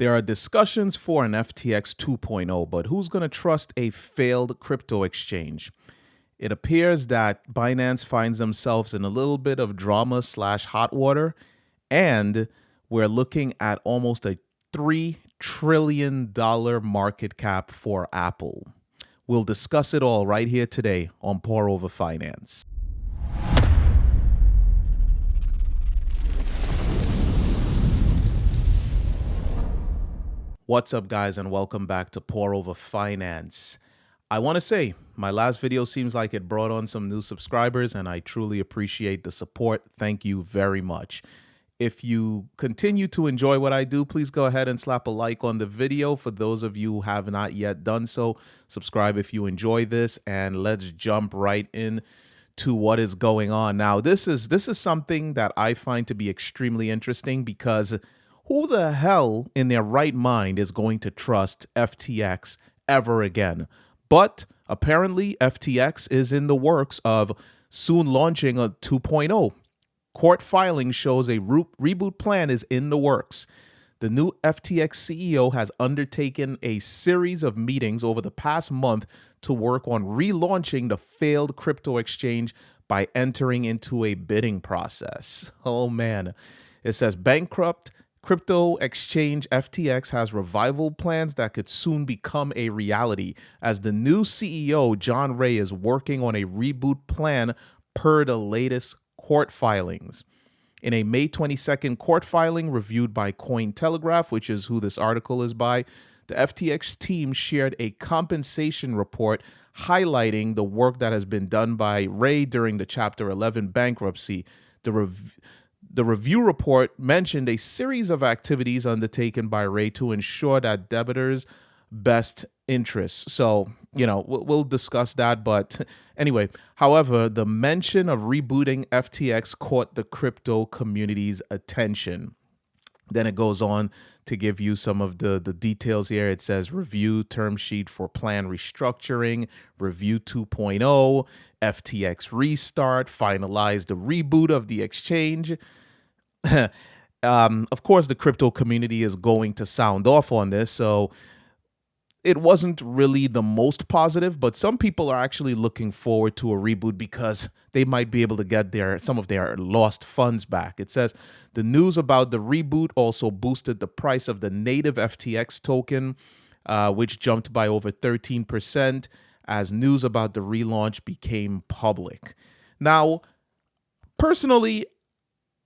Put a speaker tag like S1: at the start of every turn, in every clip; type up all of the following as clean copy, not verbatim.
S1: There are discussions for an FTX 2.0, but who's going to trust a failed crypto exchange? It appears that Binance finds themselves in a little bit of drama / hot water, and we're looking at almost a $3 trillion market cap for Apple. We'll discuss it all right here today on Pour Over Finance. What's up, guys, and welcome back to Pour Over Finance. I want to say my last video seems like it brought on some new subscribers, and I truly appreciate the support. Thank you very much. If you continue to enjoy what I do, please go ahead and slap a like on the video. For those of you who have not yet done so, subscribe if you enjoy this, and let's jump right in to what is going on. Now, this is something that I find to be extremely interesting, because who the hell in their right mind is going to trust FTX ever again? But apparently FTX is in the works of soon launching a 2.0. Court filing shows a reboot plan is in the works. The new FTX CEO has undertaken a series of meetings over the past month to work on relaunching the failed crypto exchange by entering into a bidding process. Oh man. It says bankrupt crypto exchange FTX has revival plans that could soon become a reality, as the new CEO, John Ray, is working on a reboot plan per the latest court filings. In a May 22nd court filing reviewed by Cointelegraph, which is who this article is by, the FTX team shared a compensation report highlighting the work that has been done by Ray during the Chapter 11 bankruptcy. The review report mentioned a series of activities undertaken by Ray to ensure that debtors' best interests. So, we'll discuss that. But anyway, however, the mention of rebooting FTX caught the crypto community's attention. Then it goes on to give you some of the details here. It says review term sheet for plan restructuring, review 2.0, FTX restart, finalize the reboot of the exchange. Of course, the crypto community is going to sound off on this, so it wasn't really the most positive, but some people are actually looking forward to a reboot because they might be able to get some of their lost funds back. It says the news about the reboot also boosted the price of the native FTX token, which jumped by over 13% as news about the relaunch became public. Now, personally,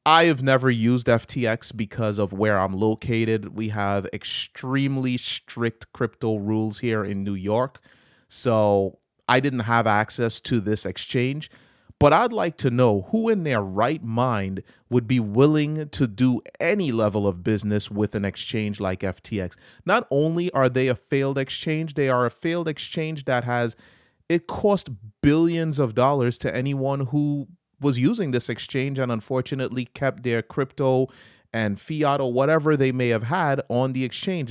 S1: I have never used FTX because of where I'm located. We have extremely strict crypto rules here in New York, so I didn't have access to this exchange. But I'd like to know who in their right mind would be willing to do any level of business with an exchange like FTX. Not only are they a failed exchange, they are a failed exchange that it cost billions of dollars to anyone who was using this exchange and unfortunately kept their crypto and fiat or whatever they may have had on the exchange.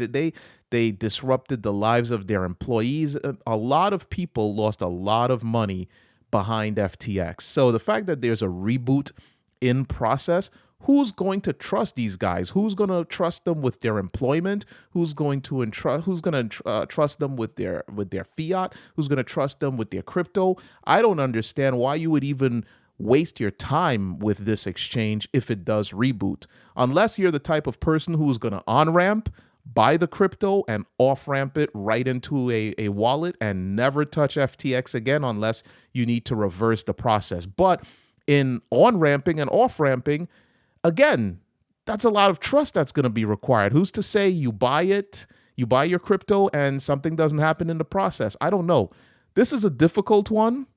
S1: They disrupted the lives of their employees. A lot of people lost a lot of money behind FTX. So the fact that there's a reboot in process, who's going to trust these guys? Who's going to trust them with their employment? Who's going to trust them with their fiat? Who's going to trust them with their crypto? I don't understand why you would even waste your time with this exchange if it does reboot, unless you're the type of person who's going to on-ramp, buy the crypto, and off-ramp it right into a wallet and never touch FTX again unless you need to reverse the process. But in on-ramping and off-ramping, again, that's a lot of trust that's going to be required. Who's to say you buy your crypto and something doesn't happen in the process? I don't know. This is a difficult one.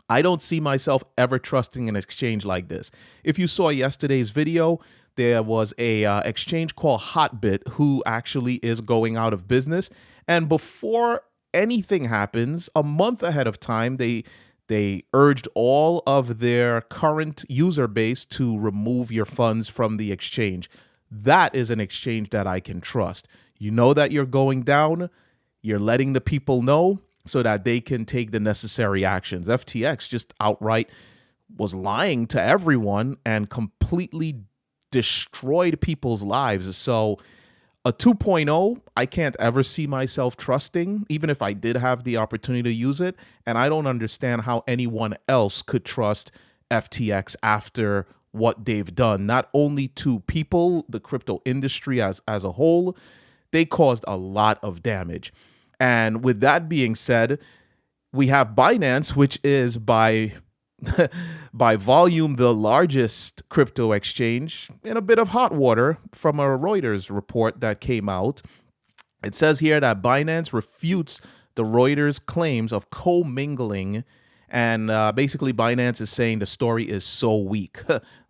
S1: I don't see myself ever trusting an exchange like this. If you saw yesterday's video, there was a exchange called Hotbit who actually is going out of business. And before anything happens, a month ahead of time, they urged all of their current user base to remove your funds from the exchange. That is an exchange that I can trust. You know that you're going down. You're letting the people know so that they can take the necessary actions. FTX just outright was lying to everyone and completely destroyed people's lives. So A 2.0, I can't ever see myself trusting, even if I did have the opportunity to use it. And I don't understand how anyone else could trust FTX after what they've done, not only to people, the crypto industry as a whole. They caused a lot of damage. And with that being said, we have Binance, which is by by volume the largest crypto exchange, in a bit of hot water from a Reuters report that came out. It says here that Binance refutes the Reuters claims of commingling, and basically Binance is saying the story is so weak,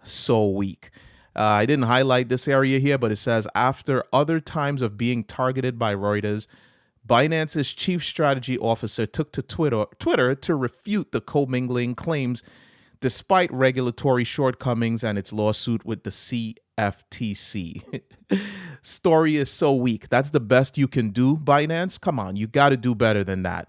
S1: so weak. I didn't highlight this area here, but it says after other times of being targeted by Reuters, Binance's chief strategy officer took to Twitter to refute the commingling claims despite regulatory shortcomings and its lawsuit with the CFTC. Story is so weak. That's the best you can do, Binance? Come on, you got to do better than that.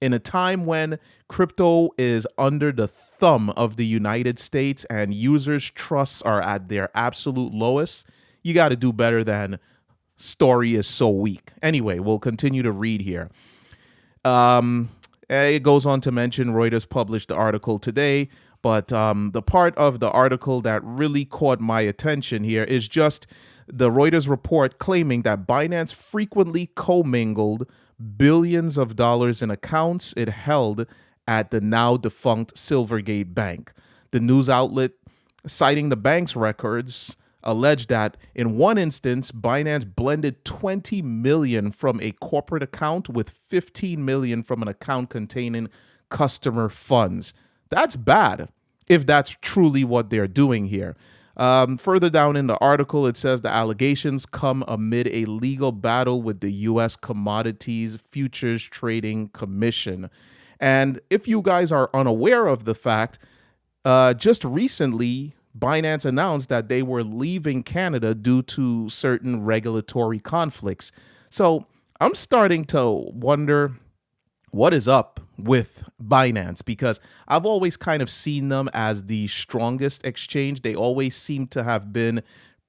S1: In a time when crypto is under the thumb of the United States and users' trusts are at their absolute lowest, you got to do better than story is so weak. Anyway, we'll continue to read here. It goes on to mention Reuters published the article today, but the part of the article that really caught my attention here is just the Reuters report claiming that Binance frequently commingled billions of dollars in accounts it held at the now defunct Silvergate Bank. The news outlet, citing the bank's records, alleged that in one instance, Binance blended 20 million from a corporate account with 15 million from an account containing customer funds. That's bad if that's truly what they're doing here. Further down in the article, it says the allegations come amid a legal battle with the U.S. Commodities Futures Trading Commission. And if you guys are unaware of the fact, just recently, Binance announced that they were leaving Canada due to certain regulatory conflicts. So I'm starting to wonder what is up with Binance, because I've always kind of seen them as the strongest exchange. They always seem to have been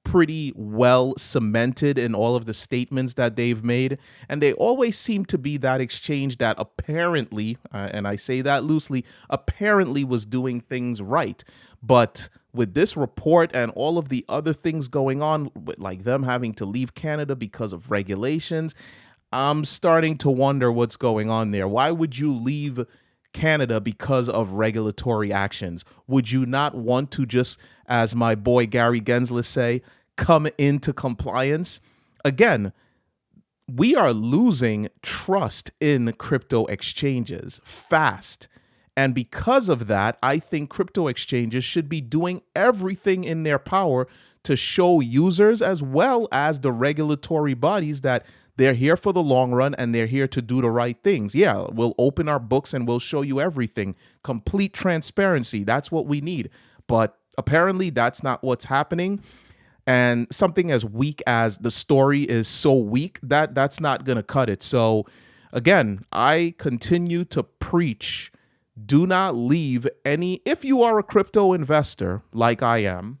S1: pretty well cemented in all of the statements that they've made. And they always seem to be that exchange that apparently, and I say that loosely, apparently was doing things right. But with this report and all of the other things going on, like them having to leave Canada because of regulations, I'm starting to wonder what's going on there. Why would you leave Canada because of regulatory actions? Would you not want to just, as my boy Gary Gensler say, come into compliance? Again, we are losing trust in crypto exchanges fast. And because of that, I think crypto exchanges should be doing everything in their power to show users as well as the regulatory bodies that they're here for the long run and they're here to do the right things. Yeah, we'll open our books and we'll show you everything. Complete transparency. That's what we need. But apparently that's not what's happening. And something as weak as the story is so weak, that's not going to cut it. So again, I continue to preach, do not leave any, if you are a crypto investor like I am,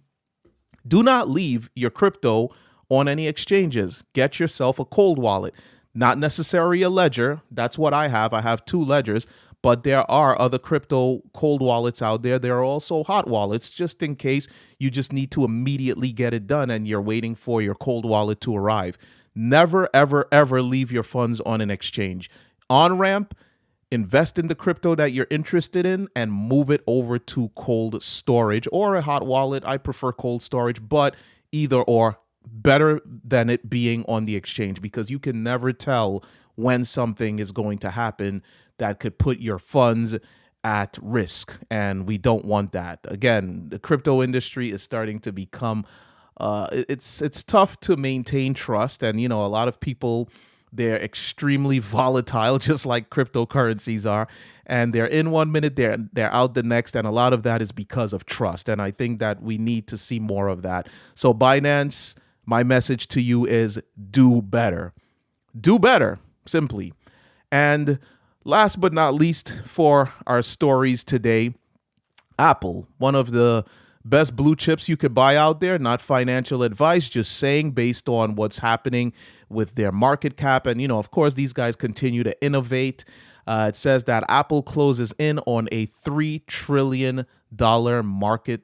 S1: do not leave your crypto on any exchanges. Get yourself a cold wallet, not necessarily a ledger. That's what I have. I have 2 ledgers, but there are other crypto cold wallets out there. There are also hot wallets, just in case you just need to immediately get it done and you're waiting for your cold wallet to arrive. Never, ever, ever leave your funds on an exchange. On-ramp, invest in the crypto that you're interested in and move it over to cold storage or a hot wallet. I prefer cold storage, but either or, better than it being on the exchange, because you can never tell when something is going to happen that could put your funds at risk. And we don't want that. Again, the crypto industry is starting to become, it's tough to maintain trust. And, you know, a lot of people, they're extremely volatile, just like cryptocurrencies are. And they're in one minute, they're out the next. And a lot of that is because of trust. And I think that we need to see more of that. So Binance, my message to you is do better. Do better, simply. And last but not least for our stories today, Apple, one of the Best blue chips you could buy out there, not financial advice, just saying based on what's happening with their market cap. And, of course, these guys continue to innovate. It says that Apple closes in on a $3 trillion market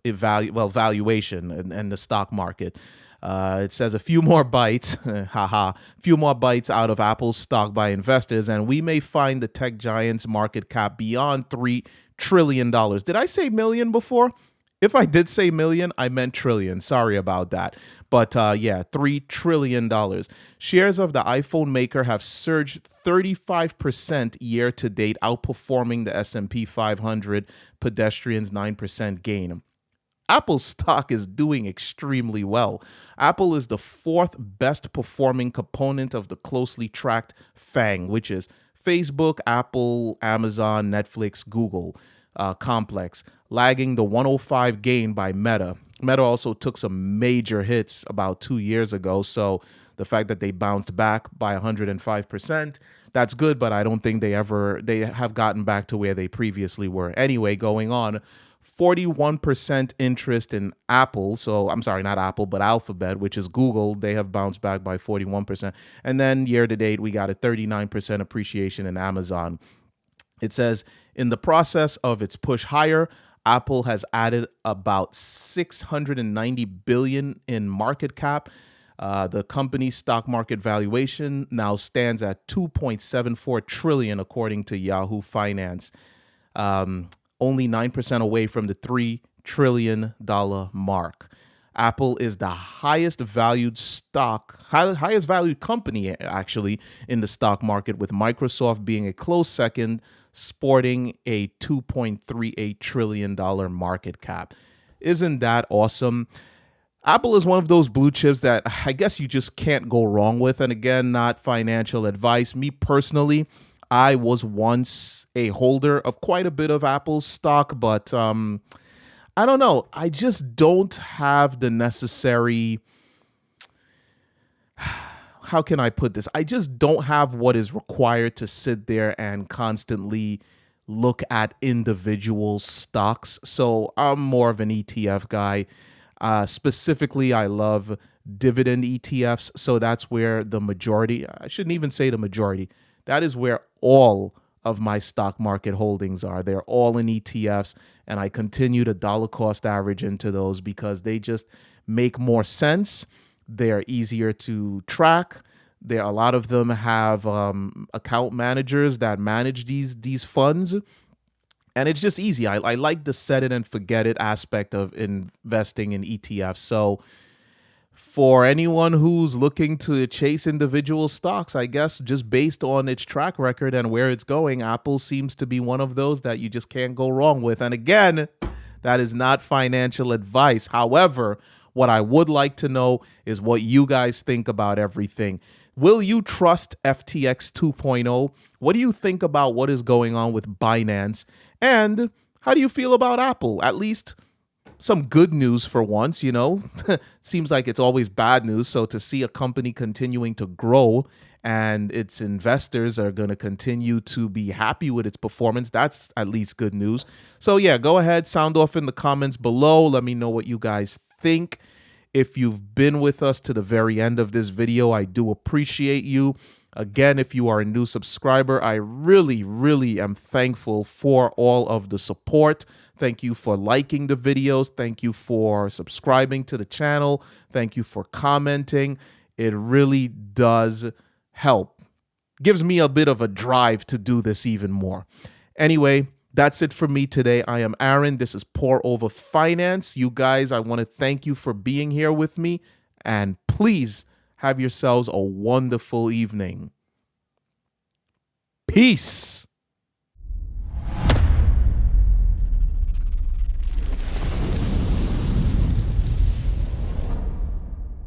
S1: valuation and the stock market. It says a few more bites, a few more bites out of Apple's stock by investors, and we may find the tech giant's market cap beyond $3 trillion. Did I say million before? If I did say million, I meant trillion. Sorry about that. But yeah, $3 trillion. Shares of the iPhone maker have surged 35% year to date, outperforming the S&P 500 pedestrians' 9% gain. Apple's stock is doing extremely well. Apple is the fourth best performing component of the closely tracked FANG, which is Facebook, Apple, Amazon, Netflix, Google complex, lagging the 105 gain by Meta. Meta also took some major hits about 2 years ago, so the fact that they bounced back by 105%, that's good, but I don't think they have gotten back to where they previously were. Anyway, going on, 41% interest in Apple. So I'm sorry, not Apple, but Alphabet, which is Google. They have bounced back by 41%. And then year to date, we got a 39% appreciation in Amazon. It says in the process of its push higher, Apple has added about $690 billion in market cap. The company's stock market valuation now stands at $2.74 trillion, according to Yahoo Finance. Only 9% away from the $3 trillion mark. Apple is the highest valued company, actually, in the stock market, with Microsoft being a close second, sporting a $2.38 trillion market cap. Isn't that awesome? Apple is one of those blue chips that I guess you just can't go wrong with. And again, not financial advice. Me personally, I was once a holder of quite a bit of Apple's stock, but I don't know. I just don't have the necessary, how can I put this? I just don't have what is required to sit there and constantly look at individual stocks. So I'm more of an ETF guy. Specifically, I love dividend ETFs. So that's where the majority, I shouldn't even say the majority, that is where all of my stock market holdings are. They're all in ETFs, and I continue to dollar cost average into those because they just make more sense. They're easier to track. A lot of them have account managers that manage these funds, and it's just easy. I like the set it and forget it aspect of investing in ETFs. So for anyone who's looking to chase individual stocks, I guess just based on its track record and where it's going, Apple seems to be one of those that you just can't go wrong with. And again, that is not financial advice. However, what I would like to know is what you guys think about everything. Will you trust FTX 2.0? What do you think about what is going on with Binance? And how do you feel about Apple? At least some good news for once, Seems like it's always bad news. So to see a company continuing to grow and its investors are going to continue to be happy with its performance, that's at least good news. So yeah, go ahead, sound off in the comments below. Let me know what you guys think. If you've been with us to the very end of this video, I do appreciate you. Again, if you are a new subscriber, I really, really am thankful for all of the support. Thank you for liking the videos. Thank you for subscribing to the channel. Thank you for commenting. It really does help. Gives me a bit of a drive to do this even more. Anyway, that's it for me today. I am Aaron. This is Pour Over Finance. You guys, I want to thank you for being here with me. And please have yourselves a wonderful evening. Peace.